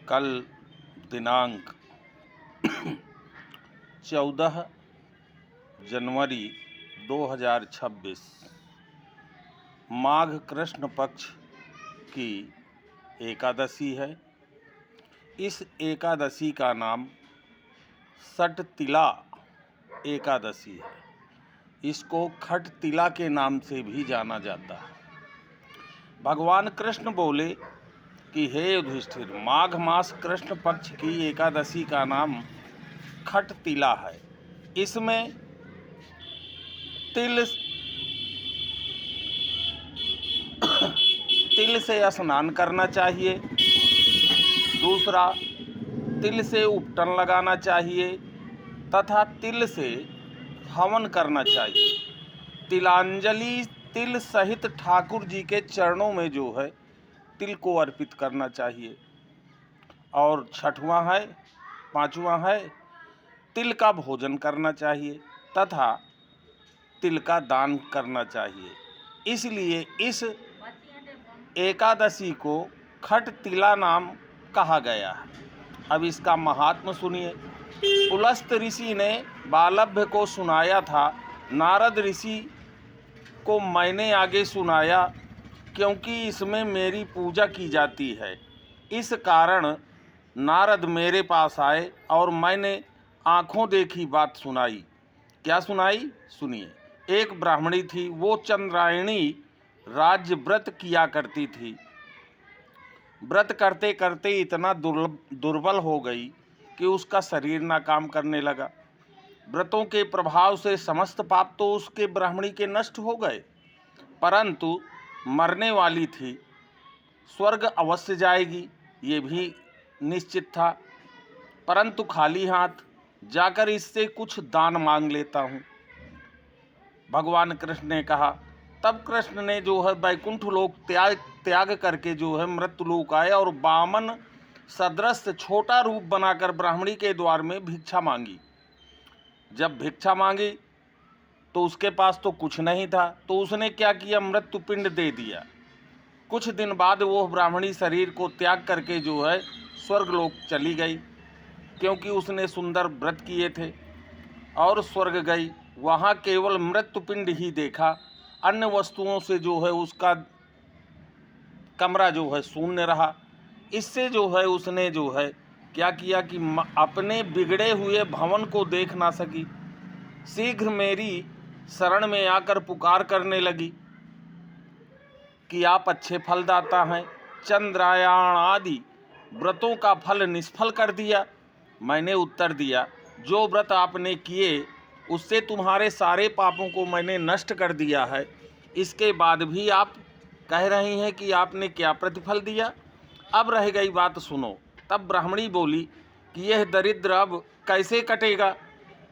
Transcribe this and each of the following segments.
कल दिनांक 14 जनवरी 2026 माघ कृष्ण पक्ष की एकादशी है। इस एकादशी का नाम सट तिला एकादशी है। इसको खट तिला के नाम से भी जाना जाता है। भगवान कृष्ण बोले कि हे युधिष्ठिर, माघ मास कृष्ण पक्ष की एकादशी का नाम खट तिला है। इसमें तिल से स्नान करना चाहिए। दूसरा, तिल से उपटन लगाना चाहिए तथा तिल से हवन करना चाहिए। तिलांजलि तिल सहित ठाकुर जी के चरणों में जो है तिल को अर्पित करना चाहिए। और छठवां है, पांचवां है, तिल का भोजन करना चाहिए तथा तिल का दान करना चाहिए। इसलिए इस एकादशी को खट तिला नाम कहा गया है। अब इसका महात्म सुनिए। पुलस्त ऋषि ने बालभ्य को सुनाया था। नारद ऋषि को मैंने आगे सुनाया, क्योंकि इसमें मेरी पूजा की जाती है। इस कारण नारद मेरे पास आए और मैंने आंखों देखी बात सुनाई। क्या सुनाई? सुनिए। एक ब्राह्मणी थी, वो चंद्रायणी राज्य व्रत किया करती थी। व्रत करते करते इतना दुर्बल हो गई कि उसका शरीर ना काम करने लगा। व्रतों के प्रभाव से समस्त पाप तो उसके ब्राह्मणी के नष्ट हो गए, परंतु मरने वाली थी। स्वर्ग अवश्य जाएगी, ये भी निश्चित था। परंतु खाली हाथ जाकर इससे कुछ दान मांग लेता हूँ, भगवान कृष्ण ने कहा। तब कृष्ण ने जो है वैकुंठ लोक त्याग करके जो है मृत्युलोक आए और वामन सदृश छोटा रूप बनाकर ब्राह्मणी के द्वार में भिक्षा मांगी। जब भिक्षा मांगी तो उसके पास तो कुछ नहीं था, तो उसने क्या किया? मृत्यु पिंड दे दिया। कुछ दिन बाद वो ब्राह्मणी शरीर को त्याग करके जो है स्वर्गलोक चली गई, क्योंकि उसने सुंदर व्रत किए थे। और स्वर्ग गई, वहाँ केवल मृत्यु पिंड ही देखा। अन्य वस्तुओं से जो है उसका कमरा जो है शून्य रहा। इससे जो है उसने जो है क्या किया कि अपने बिगड़े हुए भवन को देख ना सकी। शीघ्र मेरी शरण में आकर पुकार करने लगी कि आप अच्छे फलदाता हैं। चंद्रायण आदि व्रतों का फल निष्फल कर दिया। मैंने उत्तर दिया, जो व्रत आपने किए उससे तुम्हारे सारे पापों को मैंने नष्ट कर दिया है। इसके बाद भी आप कह रही हैं कि आपने क्या प्रतिफल दिया। अब रह गई बात, सुनो। तब ब्राह्मणी बोली कि यह दरिद्र अब कैसे कटेगा।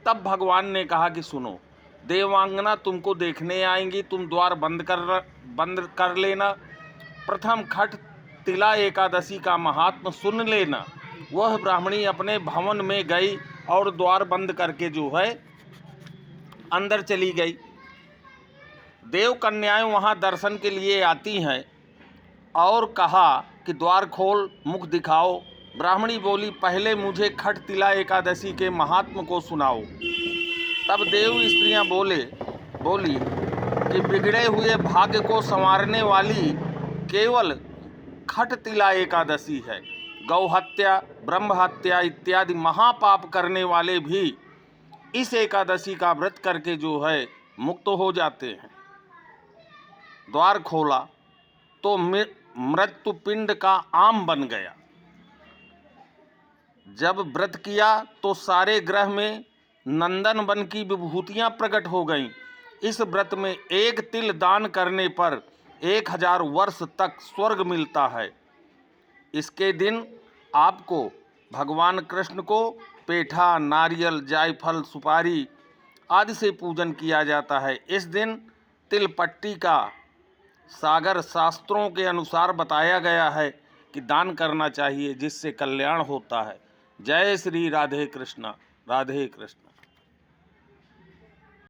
तब भगवान ने कहा कि सुनो, देवांगना तुमको देखने आएंगी, तुम द्वार बंद कर लेना। प्रथम खट तिला एकादशी का महात्म सुन लेना। वह ब्राह्मणी अपने भवन में गई और द्वार बंद करके जो है अंदर चली गई। देव कन्याएं वहां दर्शन के लिए आती हैं और कहा कि द्वार खोल, मुख दिखाओ। ब्राह्मणी बोली, पहले मुझे खट तिला एकादशी के महात्म को सुनाओ। तब देव स्त्रियां बोली कि बिगड़े हुए भाग्य को संवारने वाली केवल खट तिला एकादशी है। गौ हत्या, ब्रह्म हत्या इत्यादि महापाप करने वाले भी इस एकादशी का व्रत करके जो है मुक्त हो जाते हैं। द्वार खोला तो मृत्यु पिंड का आम बन गया। जब व्रत किया तो सारे ग्रह में नंदन वन की विभूतियां प्रकट हो गईं। इस व्रत में एक तिल दान करने पर 1000 वर्ष तक स्वर्ग मिलता है। इसके दिन आपको भगवान कृष्ण को पेठा, नारियल, जायफल, सुपारी आदि से पूजन किया जाता है। इस दिन तिलपट्टी का सागर शास्त्रों के अनुसार बताया गया है कि दान करना चाहिए, जिससे कल्याण होता है। जय श्री राधे कृष्ण, राधे कृष्ण।